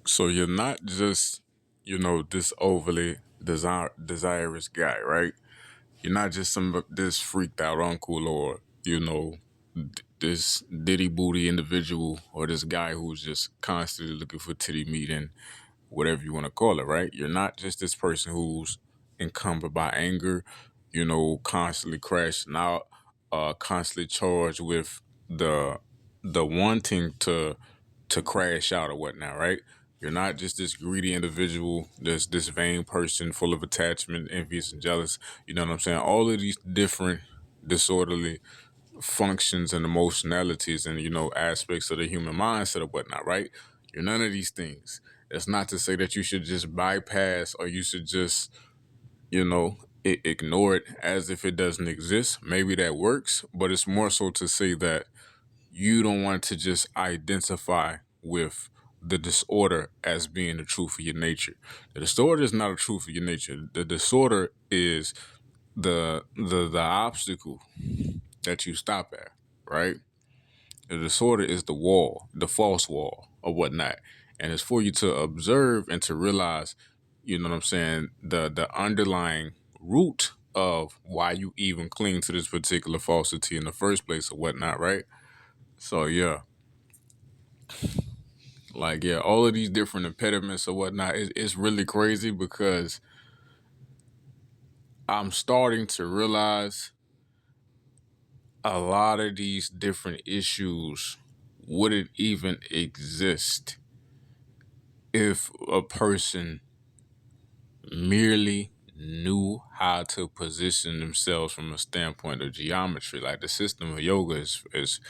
So you're not just, this overly desirous guy, right? You're not just this freaked out uncle or, this diddy booty individual or this guy who's just constantly looking for titty meat and whatever you want to call it, right? You're not just this person who's encumbered by anger, constantly crashing out, constantly charged with the wanting to crash out or whatnot, right? You're not just this greedy individual, this vain person full of attachment, envious, and jealous. You know what I'm saying? All of these different disorderly functions and emotionalities and aspects of the human mindset or whatnot, right? You're none of these things. That's not to say that you should just bypass or you should just ignore it as if it doesn't exist. Maybe that works, but it's more so to say that you don't want to just identify with the disorder as being the truth of your nature. The disorder is not a truth of your nature. The disorder is the obstacle that you stop at, right? The disorder is the wall, the false wall or whatnot. And it's for you to observe and to realize, you know what I'm saying, the underlying root of why you even cling to this particular falsity in the first place or whatnot, right? So yeah, like yeah, all of these different impediments or whatnot, it's really crazy because I'm starting to realize a lot of these different issues wouldn't even exist if a person merely knew how to position themselves from a standpoint of geometry. Like the system of yoga is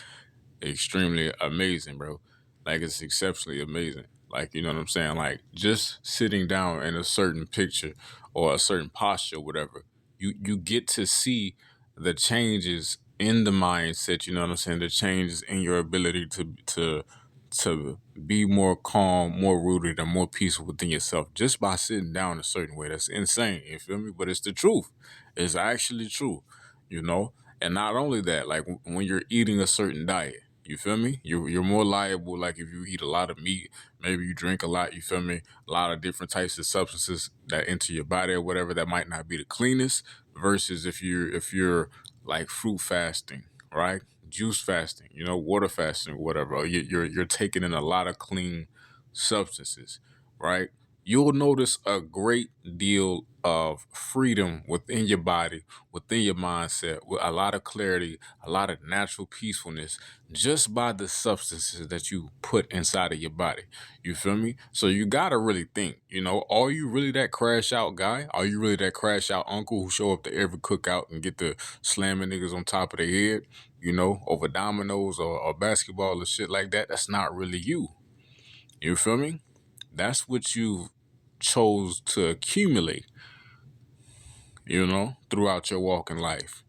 extremely amazing, bro. Like it's exceptionally amazing. Like, you know what I'm saying? Like just sitting down in a certain picture or a certain posture, whatever, you get to see the changes in the mindset, you know what I'm saying? The changes in your ability to be more calm, more rooted, and more peaceful within yourself just by sitting down a certain way. That's insane. You feel me? But it's the truth. It's actually true, you know? And not only that, like when you're eating a certain diet, you feel me? You're more liable, like if you eat a lot of meat, maybe you drink a lot, you feel me? A lot of different types of substances that enter your body or whatever that might not be the cleanest versus if you're like fruit fasting, right? Juice fasting, water fasting, whatever. Or you're taking in a lot of clean substances, right? You'll notice a great deal of freedom within your body, within your mindset, with a lot of clarity, a lot of natural peacefulness, just by the substances that you put inside of your body. You feel me? So you gotta really think, are you really that crash out guy? Are you really that crash out uncle who show up to every cookout and get the slamming niggas on top of their head, over dominoes or basketball or shit like that? That's not really you. You feel me? That's what you chose to accumulate, throughout your walk in life,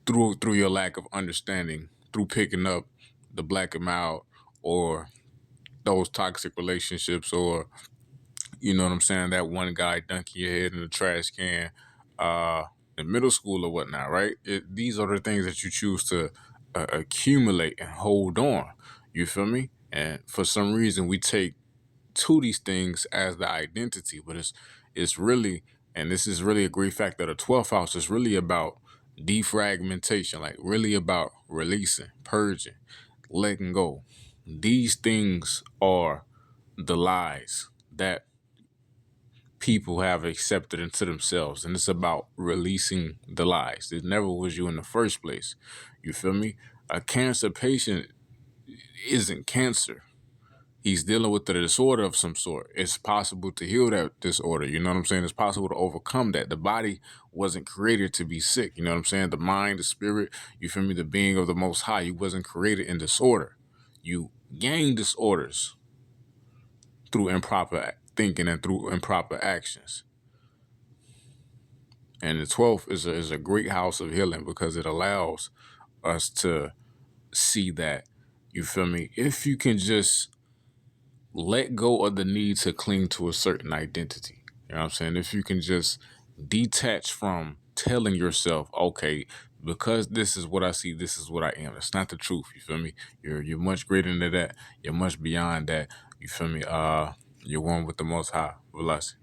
through your lack of understanding, through picking up the black and mild or those toxic relationships or, you know what I'm saying, that one guy dunking your head in the trash can, in middle school or whatnot, right? These are the things that you choose to accumulate and hold on. You feel me? And for some reason, we take to these things as the identity, but it's really, and this is really a great fact that a 12th house is really about defragmentation, like really about releasing, purging, letting go. These things are the lies that people have accepted into themselves, and it's about releasing the lies. It never was you in the first place. You feel me? A cancer patient isn't cancer. He's dealing with a disorder of some sort. It's possible to heal that disorder. You know what I'm saying? It's possible to overcome that. The body wasn't created to be sick. You know what I'm saying? The mind, the spirit, you feel me? The being of the Most High, you wasn't created in disorder. You gain disorders through improper thinking and through improper actions. And the 12th is a great house of healing because it allows us to see that, you feel me? If you can just let go of the need to cling to a certain identity. You know what I'm saying? If you can just detach from telling yourself, okay, because this is what I see, this is what I am. It's not the truth. You feel me? You're much greater than that. You're much beyond that. You feel me? You're one with the Most High. Velocity.